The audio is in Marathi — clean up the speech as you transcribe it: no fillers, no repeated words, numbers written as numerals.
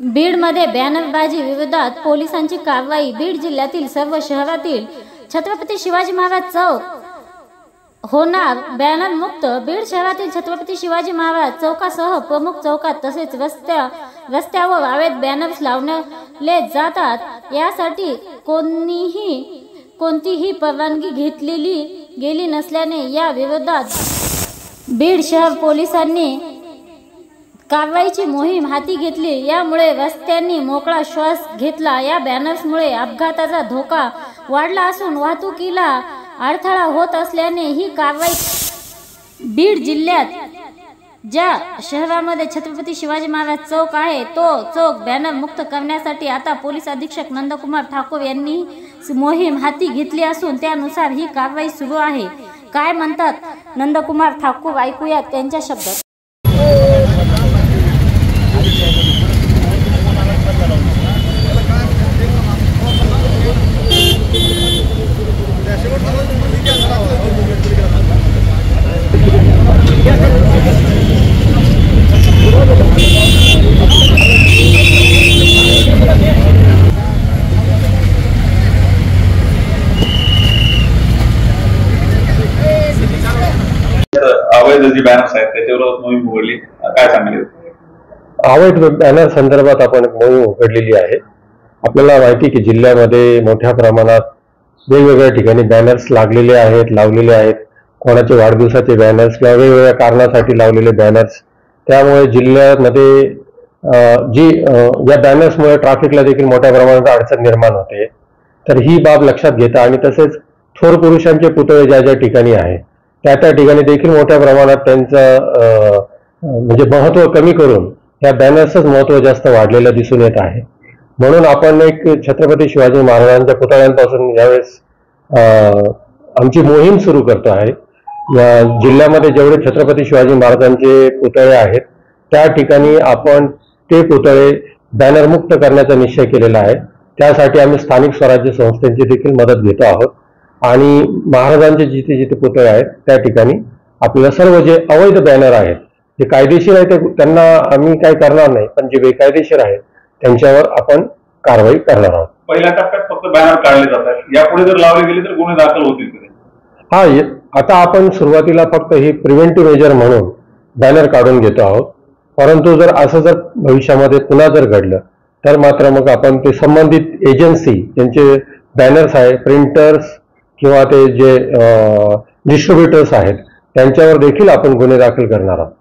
बीडमध्ये बॅनरबाजी विरोधात पोलिसांची कारवाई। बीड जिल्ह्यातील सर्व शहरातील छत्रपती शिवाजी महाराज चौक होणार बॅनर मुक्त। बीड शहरातील छत्रपती शिवाजी महाराज चौकासह प्रमुख चौकात तसेच रस्त्यावर अवैध बॅनर्स लावले जातात। यासाठी कोणतीही परवानगी घेतलेली गेली नसल्याने या विरोधात बीड शहर पोलिसांनी कारवाईची मोहीम हाती घेतली। यामुळे रस्त्यांनी मोकळा श्वास घेतला। या बॅनर्समुळे अपघाताचा धोका वाढला असून वाहतुकीला अडथळा होत असल्याने ही कारवाई बीड जिल्ह्यात ज्या शहरामध्ये छत्रपती शिवाजी महाराज चौक आहे तो चौक बॅनर मुक्त करण्यासाठी आता पोलीस अधीक्षक नंदकुमार ठाकूर यांनी मोहीम हाती घेतली असून त्यानुसार ही कारवाई सुरू आहे। काय म्हणतात नंदकुमार ठाकूर ऐकूया त्यांच्या शब्दात। अवैध जी बॅनर्स आहेत त्याच्यावर मोहीम उघडली, काय सांगेल? अवैध बॅनर संदर्भात आपण मोहीम उघडलेली आहे। आपल्याला माहिती की जिल्ह्यामध्ये मोठ्या प्रमाणात वेगवेगळ्या ठिकाणी बॅनर्स लावलेले आहेत। कोणाचे वाढदिवसाचे बॅनर्स किंवा वेगवेगळ्या कारणासाठी लावलेले बॅनर्स, त्यामुळे जिल्ह्यामध्ये या बॅनर्समुळे ट्रॅफिकला देखील मोठ्या प्रमाणात अडचण निर्माण होते। तर ही बाब लक्षात घेता आणि तसेच थोर पुरुषांचे पुतळे ज्या ठिकाणी आहे त्या ठिकाणी देखील मोठ्या प्रमाणात त्यांचं म्हणजे महत्त्व कमी करून या बॅनर्सच महत्त्व जास्त वाढलेलं दिसून येत आहे। म्हणून आपण एक छत्रपती शिवाजी महाराजांच्या पुतळ्यांपासून यावेळेस आमची मोहीम सुरू करतो आहे। या जिल्ह्यामध्ये जेवढे छत्रपती शिवाजी महाराजांचे पुतळे आहेत त्या ठिकाणी आपण ते पुतळे बॅनरमुक्त करण्याचा निश्चय केलेला आहे। त्यासाठी आम्ही स्थानिक स्वराज्य संस्थांची देखील मदत घेतो आहोत आणि महाराजांचे जिथे जिथे पुतळे आहेत त्या ठिकाणी आपल्याला सर्व जे अवैध बॅनर आहेत जे कायदेशीर आहेत त्यांना आम्ही काय करणार नाही, पण जे बेकायदेशीर आहेत त्यांच्यावर आपण कारवाई करणार आहोत। पहिल्या टप्प्यात फक्त बॅनर काढले जातात, यापुढे जर लावले गेले तर गुन्हे दाखल होतील का? आता आपण सुरुवातीला फक्त ही प्रिव्हेंटिव्ह मेजर म्हणून बॅनर काढून घेतो आहोत, परंतु जर असं जर भविष्यामध्ये पुन्हा जर घडलं तर मात्र मग आपण ते संबंधित एजन्सी ज्यांचे बॅनर्स आहे, प्रिंटर्स किंवा ते जे डिस्ट्रीब्युटर्स आहेत त्यांच्यावर देखील आपण गुन्हे दाखल करणार आहोत।